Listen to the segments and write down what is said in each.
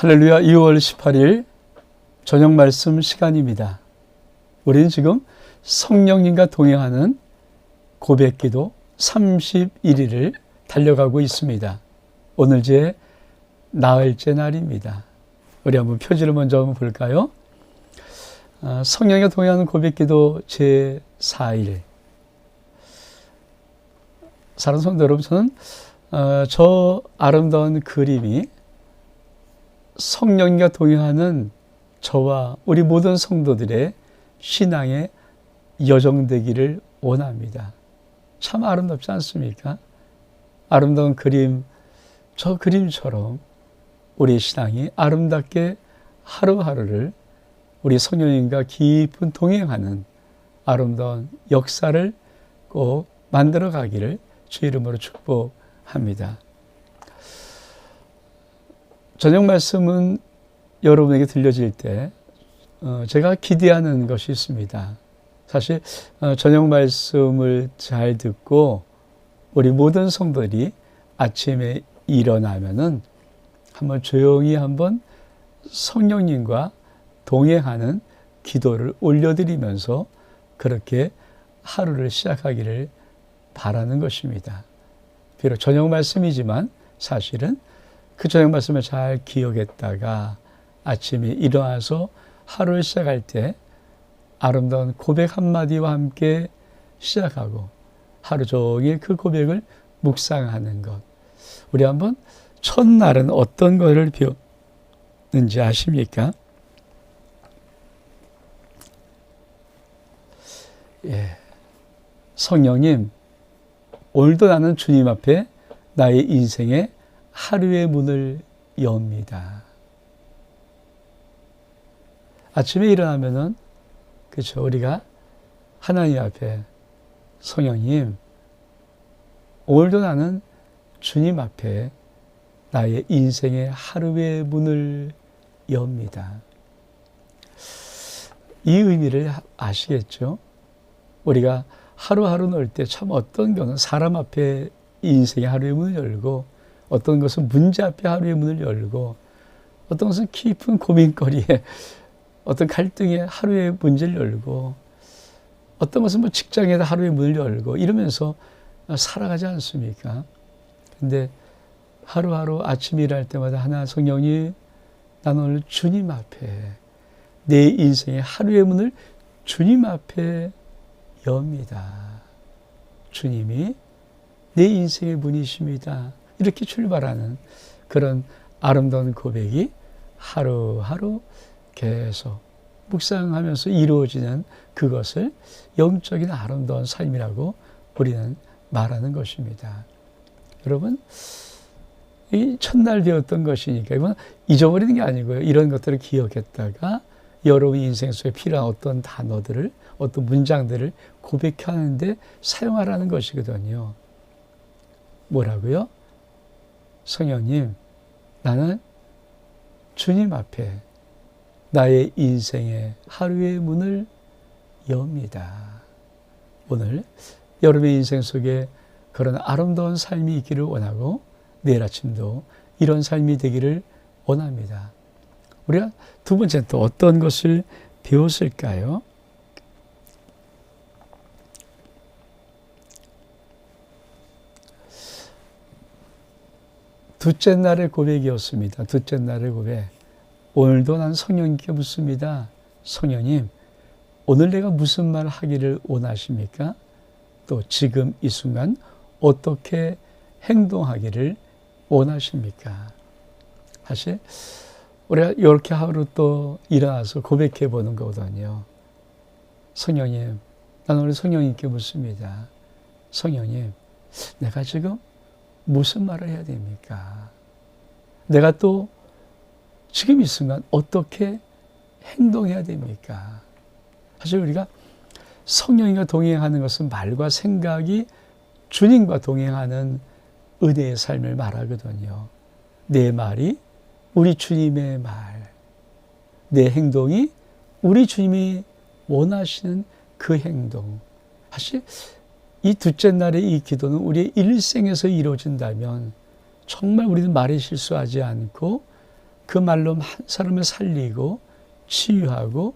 할렐루야. 2월 18일 저녁 말씀 시간입니다. 우리는 지금 성령님과 동행하는 고백기도 31일을 달려가고 있습니다. 오늘 제 나흘째 날입니다. 우리 한번 표지를 먼저 한번 볼까요? 성령과 동행하는 고백기도 제 4일. 사랑하는 성도 여러분, 저는 저 아름다운 그림이 성령과 동행하는 저와 우리 모든 성도들의 신앙의 여정되기를 원합니다. 참 아름답지 않습니까? 아름다운 그림, 저 그림처럼 우리의 신앙이 아름답게 하루하루를 우리 성령님과 깊은 동행하는 아름다운 역사를 꼭 만들어 가기를 주의 이름으로 축복합니다. 저녁 말씀은 여러분에게 들려질 때 제가 기대하는 것이 있습니다. 사실 저녁 말씀을 잘 듣고 우리 모든 성도들이 아침에 일어나면은 한번 조용히 한번 성령님과 동행하는 기도를 올려드리면서 그렇게 하루를 시작하기를 바라는 것입니다. 비록 저녁 말씀이지만 사실은 그 저녁 말씀을 잘 기억했다가 아침에 일어나서 하루를 시작할 때 아름다운 고백 한마디와 함께 시작하고 하루 종일 그 고백을 묵상하는 것. 우리 한번 첫날은 어떤 것을 배웠는지 아십니까? 성령님, 오늘도 나는 주님 앞에 나의 인생의 하루의 문을 엽니다. 아침에 일어나면은, 그렇죠. 우리가 하나님 앞에 성령님, 오늘도 나는 주님 앞에 나의 인생의 하루의 문을 엽니다. 이 의미를 아시겠죠? 우리가 하루하루 놀 때 참 어떤 경우는 사람 앞에 인생의 하루의 문을 열고 어떤 것은 문제 앞에 하루의 문을 열고 어떤 것은 깊은 고민거리에 어떤 갈등에 하루의 문제를 열고 어떤 것은 뭐 직장에다 하루의 문을 열고 이러면서 살아가지 않습니까? 근데 하루하루 아침에 일할 때마다 하나 성령이 나는 오늘 주님 앞에 내 인생의 하루의 문을 주님 앞에 엽니다. 주님이 내 인생의 문이십니다. 이렇게 출발하는 그런 아름다운 고백이 하루하루 계속 묵상하면서 이루어지는 그것을 영적인 아름다운 삶이라고 우리는 말하는 것입니다. 여러분, 이 첫날 배웠던 것이니까 이건 잊어버리는 게 아니고요. 이런 것들을 기억했다가 여러분 인생 속에 필요한 어떤 단어들을, 어떤 문장들을 고백하는데 사용하라는 것이거든요. 뭐라고요? 성령님, 나는 주님 앞에 나의 인생의 하루의 문을 엽니다. 오늘 여러분의 인생 속에 그런 아름다운 삶이 있기를 원하고 내일 아침도 이런 삶이 되기를 원합니다. 우리가 두 번째 또 어떤 것을 배웠을까요? 둘째 날의 고백이었습니다. 둘째 날의 고백. 오늘도 난 성령님께 묻습니다. 성령님, 오늘 내가 무슨 말 하기를 원하십니까? 또 지금 이 순간 어떻게 행동하기를 원하십니까? 사실 우리가 이렇게 하루 또 일어나서 고백해 보는 거거든요. 성령님, 난 오늘 성령님께 묻습니다. 성령님, 내가 지금 무슨 말을 해야 됩니까? 내가 또 지금 이 순간 어떻게 행동해야 됩니까? 사실 우리가 성령님과 동행하는 것은 말과 생각이 주님과 동행하는 은혜의 삶을 말하거든요. 내 말이 우리 주님의 말, 내 행동이 우리 주님이 원하시는 그 행동. 사실 이 둘째 날의 이 기도는 우리의 일생에서 이루어진다면 정말 우리는 말에 실수하지 않고 그 말로 한 사람을 살리고 치유하고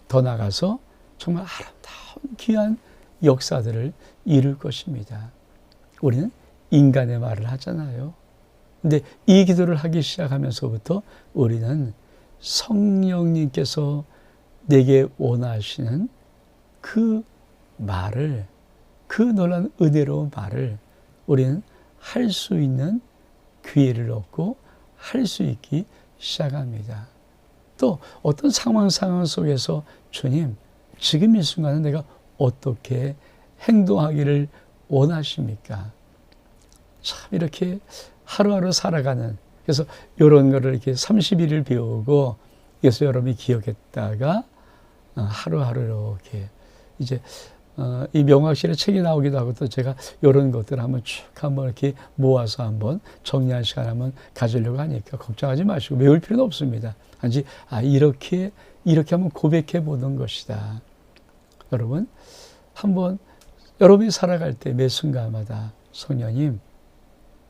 더 나아가서 정말 아름다운 귀한 역사들을 이룰 것입니다. 우리는 인간의 말을 하잖아요. 근데 이 기도를 하기 시작하면서부터 우리는 성령님께서 내게 원하시는 그 말을, 그 놀라운 은혜로운 말을 우리는 할 수 있는 기회를 얻고 할 수 있기 시작합니다. 또 어떤 상황 속에서 주님, 지금 이 순간은 내가 어떻게 행동하기를 원하십니까? 참 이렇게 하루하루 살아가는, 그래서 이런 거를 이렇게 30일을 배우고 그래서 여러분이 기억했다가 하루하루 이렇게 이제 이 명확실에 책이 나오기도 하고 또 제가 이런 것들을 한번 쭉 한번 이렇게 모아서 한번 정리한 시간 한번 가지려고 하니까 걱정하지 마시고 외울 필요는 없습니다. 단지 이렇게 한번 고백해 보는 것이다. 여러분 한번 여러분이 살아갈 때 매 순간마다 성령님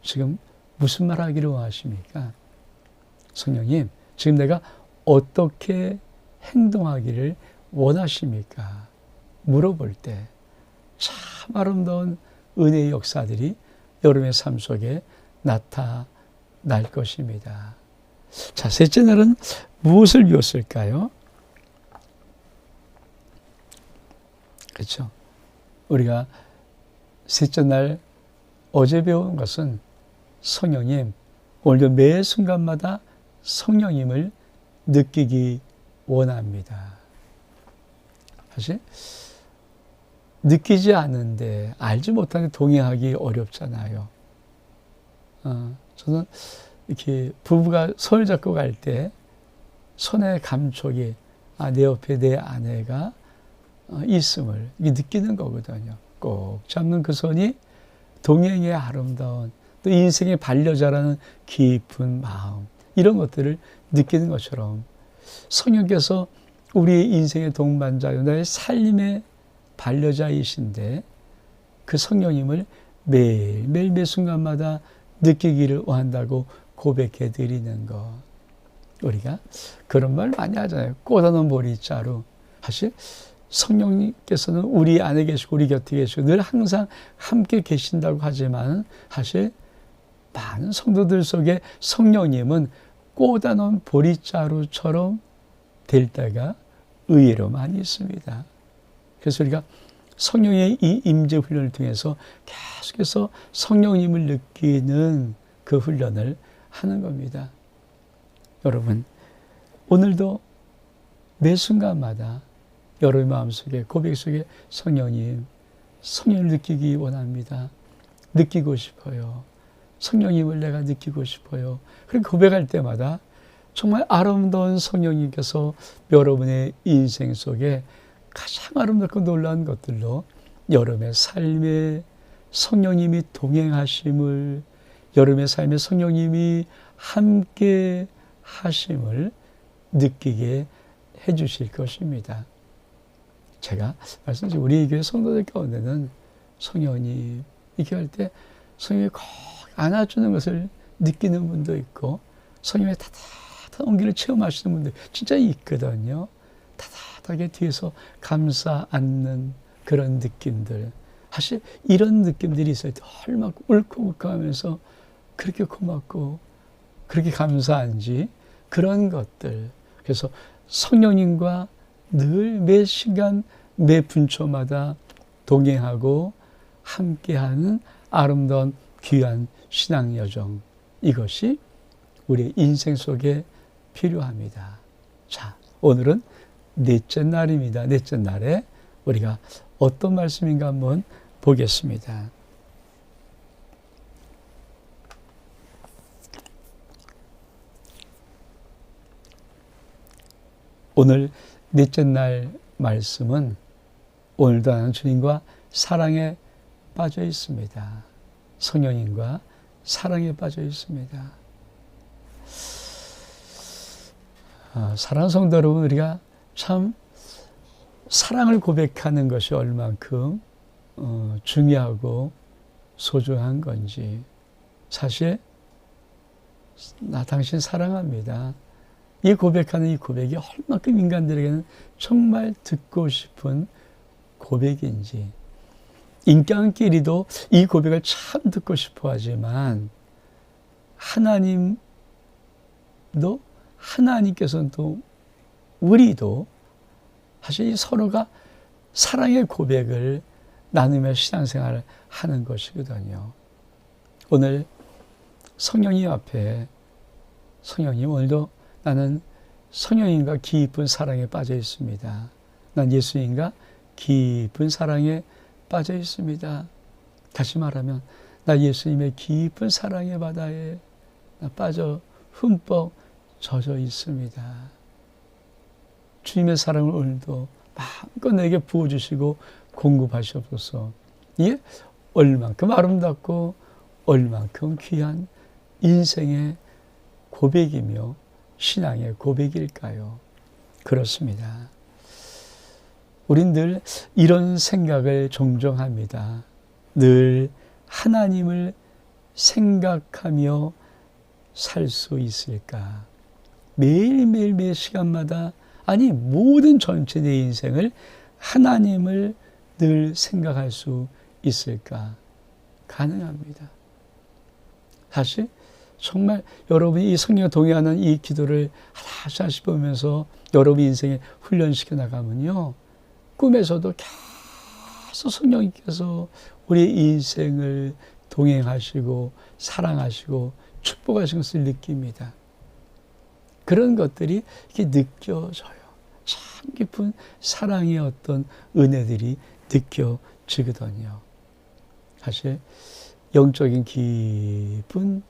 지금 무슨 말 하기를 원하십니까? 성령님 지금 내가 어떻게 행동하기를 원하십니까? 물어볼 때 참 아름다운 은혜의 역사들이 여러분의 삶 속에 나타날 것입니다. 자, 셋째 날은 무엇을 배웠을까요? 그렇죠. 우리가 셋째 날 어제 배운 것은 성령님, 오늘도 매 순간마다 성령님을 느끼기 원합니다. 사실 느끼지 않는데 알지 못하는데 동의하기 어렵잖아요. 저는 이렇게 부부가 손을 잡고 갈 때 손의 감촉이 내 옆에 내 아내가 있음을 느끼는 거거든요. 꼭 잡는 그 손이 동행의 아름다운 또 인생의 반려자라는 깊은 마음 이런 것들을 느끼는 것처럼 성령께서 우리의 인생의 동반자요 나의 삶의 반려자이신데 그 성령님을 매일매일 매 순간마다 느끼기를 원한다고 고백해 드리는 것. 우리가 그런 말 많이 하잖아요. 꽂아놓은 보리자루. 사실 성령님께서는 우리 안에 계시고 우리 곁에 계시고 늘 항상 함께 계신다고 하지만 사실 많은 성도들 속에 성령님은 꽂아놓은 보리자루처럼 될 때가 의외로 많이 있습니다. 그래서 우리가 성령의 이 임재 훈련을 통해서 계속해서 성령님을 느끼는 그 훈련을 하는 겁니다. 여러분, 오늘도 매 순간마다 여러분의 마음속에 고백 속에 성령님을 느끼기 원합니다. 느끼고 싶어요. 성령님을 내가 느끼고 싶어요. 그렇게 고백할 때마다 정말 아름다운 성령님께서 여러분의 인생 속에 가장 아름답고 놀라운 것들로 여러분의 삶에 성령님이 동행하심을, 여러분의 삶에 성령님이 함께 하심을 느끼게 해주실 것입니다. 제가 말씀드린 우리 교회 성도들 가운데는 성령님 이렇게 할 때 성령이 꼭 안아주는 것을 느끼는 분도 있고 성령의 따뜻한 온기를 체험하시는 분들 진짜 있거든요. 따뜻하게 뒤에서 감싸 안는 그런 느낌들. 사실 이런 느낌들이 있어요. 얼마나 울컥울컥하면서 그렇게 고맙고 그렇게 감사한지 그런 것들. 그래서 성령님과 늘 매 시간 매 분초마다 동행하고 함께하는 아름다운 귀한 신앙 여정. 이것이 우리의 인생 속에 필요합니다. 자, 오늘은 넷째 날입니다. 넷째 날에 우리가 어떤 말씀인가 한번 보겠습니다. 오늘 넷째 날 말씀은 오늘도 하는 주님과 사랑에 빠져 있습니다. 성령님과 사랑에 빠져 있습니다. 사랑하는 성도 여러분, 우리가 참 사랑을 고백하는 것이 얼만큼 중요하고 소중한 건지. 사실 나 당신 사랑합니다. 이 고백하는 이 고백이 얼마큼 인간들에게는 정말 듣고 싶은 고백인지, 인간끼리도 이 고백을 참 듣고 싶어 하지만 하나님께서는 또 우리도 사실 서로가 사랑의 고백을 나누며 신앙생활을 하는 것이거든요. 오늘 성령님 앞에 성령님, 오늘도 나는 성령님과 깊은 사랑에 빠져 있습니다. 난 예수님과 깊은 사랑에 빠져 있습니다. 다시 말하면 나 예수님의 깊은 사랑의 바다에 나 빠져 흠뻑 젖어 있습니다. 주님의 사랑을 오늘도 마음껏 내게 부어주시고 공급하시옵소서. 이게 얼만큼 아름답고 얼만큼 귀한 인생의 고백이며 신앙의 고백일까요? 그렇습니다. 우린 늘 이런 생각을 종종 합니다. 늘 하나님을 생각하며 살 수 있을까? 매일매일 매 시간마다, 아니 모든 전체 내 인생을 하나님을 늘 생각할 수 있을까? 가능합니다. 사실 정말 여러분이 이 성령과 동의하는 이 기도를 하나씩 보면서 여러분 인생에 훈련시켜 나가면요, 꿈에서도 계속 성령님께서 우리의 인생을 동행하시고 사랑하시고 축복하신 것을 느낍니다. 그런 것들이 이렇게 느껴져요. 참 깊은 사랑의 어떤 은혜들이 느껴지거든요. 사실 영적인 깊은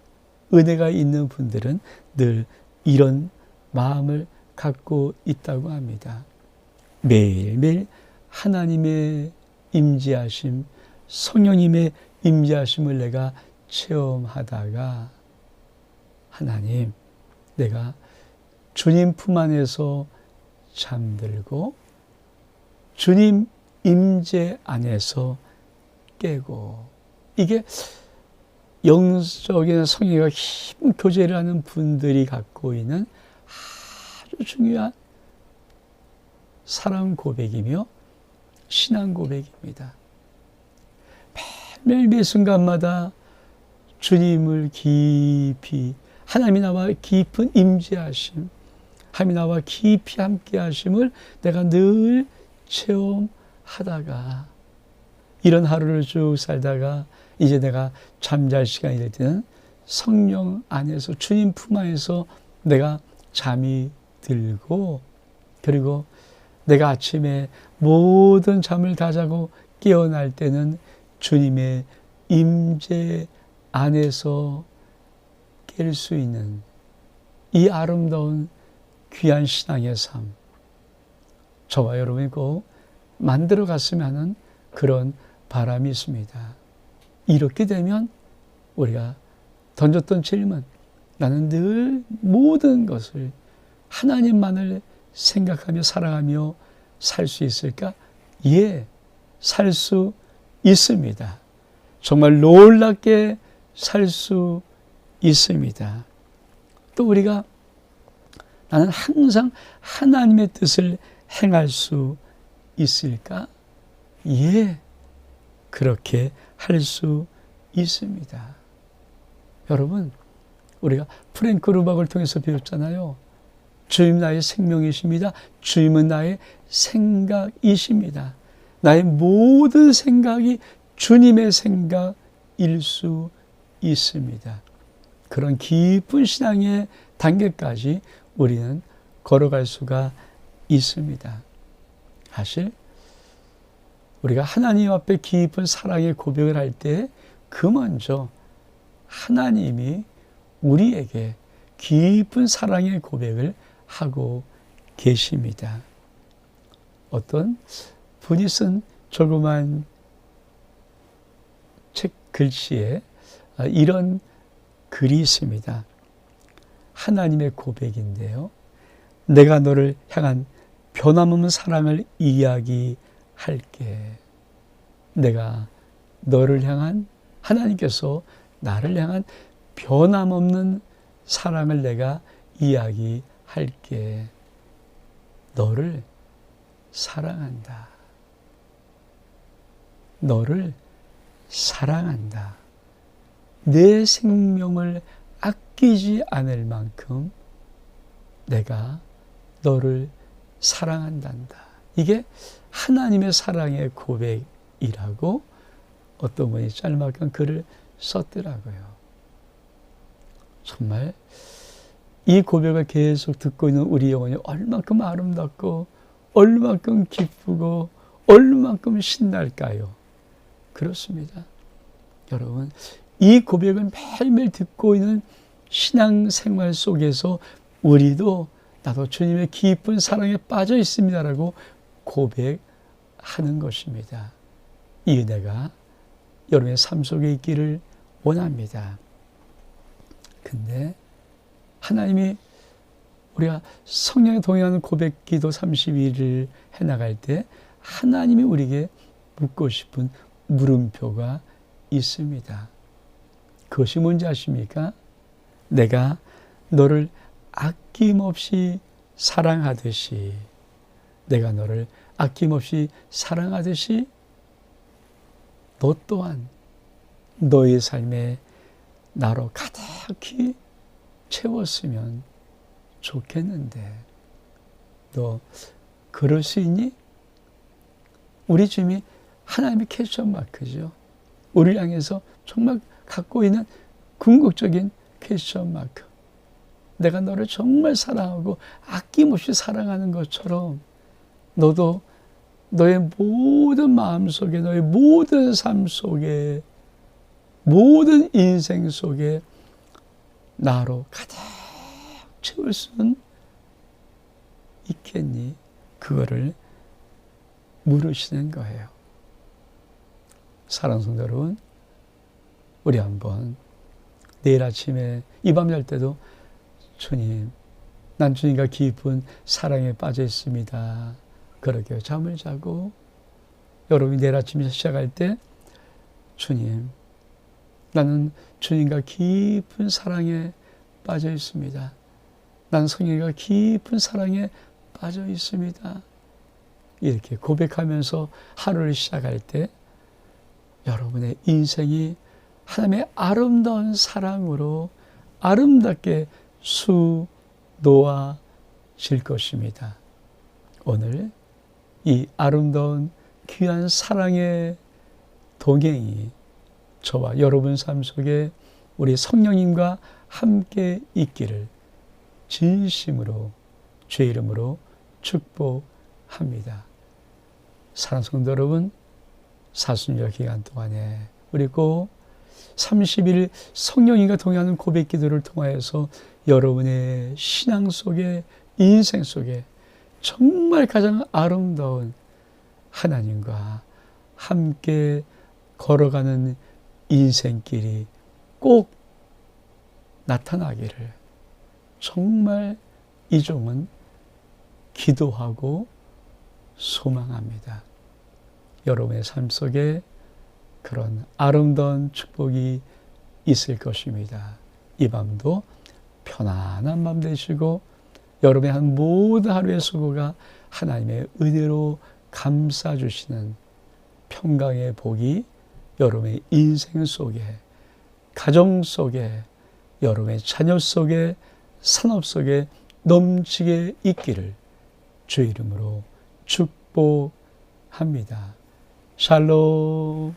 은혜가 있는 분들은 늘 이런 마음을 갖고 있다고 합니다. 매일매일 하나님의 임재하심, 성령님의 임재하심을 내가 체험하다가, 하나님, 내가 주님 품 안에서 잠들고 주님 임재 안에서 깨고, 이게 영적인 성령과 깊은 교제를 하는 분들이 갖고 있는 아주 중요한 사랑 고백이며 신앙 고백입니다. 매일 매 순간마다 주님을 깊이, 하나님이 나와 깊은 임재하심, 하나님이 나와 깊이 함께 하심을 내가 늘 체험하다가, 이런 하루를 쭉 살다가 이제 내가 잠잘 시간이 될 때는 성령 안에서, 주님 품 안에서 내가 잠이 들고, 그리고 내가 아침에 모든 잠을 다 자고 깨어날 때는 주님의 임재 안에서 깰 수 있는 이 아름다운 귀한 신앙의 삶, 저와 여러분이 꼭 만들어 갔으면 하는 그런 바람이 있습니다. 이렇게 되면 우리가 던졌던 질문, 나는 늘 모든 것을 하나님만을 생각하며 사랑하며 살 수 있을까? 예, 살 수 있습니다. 정말 놀랍게 살 수 있습니다. 또 우리가 나는 항상 하나님의 뜻을 행할 수 있을까? 예, 그렇게 할 수 있습니다. 여러분, 우리가 프랭크 루박을 통해서 배웠잖아요. 주님 나의 생명이십니다. 주님은 나의 생각이십니다. 나의 모든 생각이 주님의 생각일 수 있습니다. 그런 깊은 신앙의 단계까지 우리는 걸어갈 수가 있습니다. 사실 우리가 하나님 앞에 깊은 사랑의 고백을 할 때 그 먼저 하나님이 우리에게 깊은 사랑의 고백을 하고 계십니다. 어떤 분이 쓴 조그만 책 글씨에 이런 글이 있습니다. 하나님의 고백인데요. 내가 너를 향한 변함없는 사랑을 이야기할게. 내가 너를 향한, 하나님께서 나를 향한 변함없는 사랑을 내가 이야기할게. 고백할게. 너를 사랑한다. 너를 사랑한다. 내 생명을 아끼지 않을 만큼 내가 너를 사랑한단다. 이게 하나님의 사랑의 고백이라고 어떤 분이 짤막한 글을 썼더라고요. 정말 이 고백을 계속 듣고 있는 우리 영혼이 얼만큼 아름답고 얼만큼 기쁘고 얼만큼 신날까요? 그렇습니다. 여러분, 이 고백을 매일매일 듣고 있는 신앙생활 속에서 우리도 나도 주님의 깊은 사랑에 빠져 있습니다라고 고백하는 것입니다. 이 은혜가 여러분의 삶 속에 있기를 원합니다. 근데 하나님이 우리가 성령에 동행하는 고백 기도 32일을 해나갈 때 하나님이 우리에게 묻고 싶은 물음표가 있습니다. 그것이 뭔지 아십니까? 내가 너를 아낌없이 사랑하듯이, 내가 너를 아낌없이 사랑하듯이 너 또한 너의 삶에 나로 가득히 채웠으면 좋겠는데 너 그럴 수 있니? 우리 주님이 하나님의 퀘스천 마크죠. 우리를 향해서 정말 갖고 있는 궁극적인 퀘스천 마크. 내가 너를 정말 사랑하고 아낌없이 사랑하는 것처럼 너도 너의 모든 마음 속에, 너의 모든 삶 속에, 모든 인생 속에 나로 가득 채울 수는 있겠니? 그거를 물으시는 거예요. 사랑하는 성도 여러분, 우리 한번 내일 아침에 이 밤 잘 때도 주님, 난 주님과 깊은 사랑에 빠져 있습니다. 그렇게 잠을 자고 여러분이 내일 아침에 시작할 때 주님, 나는 주님과 깊은 사랑에 빠져 있습니다. 나는 성령과 깊은 사랑에 빠져 있습니다. 이렇게 고백하면서 하루를 시작할 때 여러분의 인생이 하나님의 아름다운 사랑으로 아름답게 수놓아질 것입니다. 오늘 이 아름다운 귀한 사랑의 동행이 저와 여러분 삶 속에 우리 성령님과 함께 있기를 진심으로 주의 이름으로 축복합니다. 사랑하는 성도 여러분, 사순절 기간 동안에 우리 꼭 30일 성령님과 동행하는 고백 기도를 통하여서 여러분의 신앙 속에, 인생 속에 정말 가장 아름다운 하나님과 함께 걸어가는 인생길이 꼭 나타나기를 정말 이종은 기도하고 소망합니다. 여러분의 삶 속에 그런 아름다운 축복이 있을 것입니다. 이 밤도 편안한 밤 되시고 여러분의 한 모든 하루의 수고가 하나님의 은혜로 감싸주시는 평강의 복이 여러분의 인생 속에, 가정 속에, 여러분의 자녀 속에, 산업 속에 넘치게 있기를 주의 이름으로 축복합니다. 샬롬.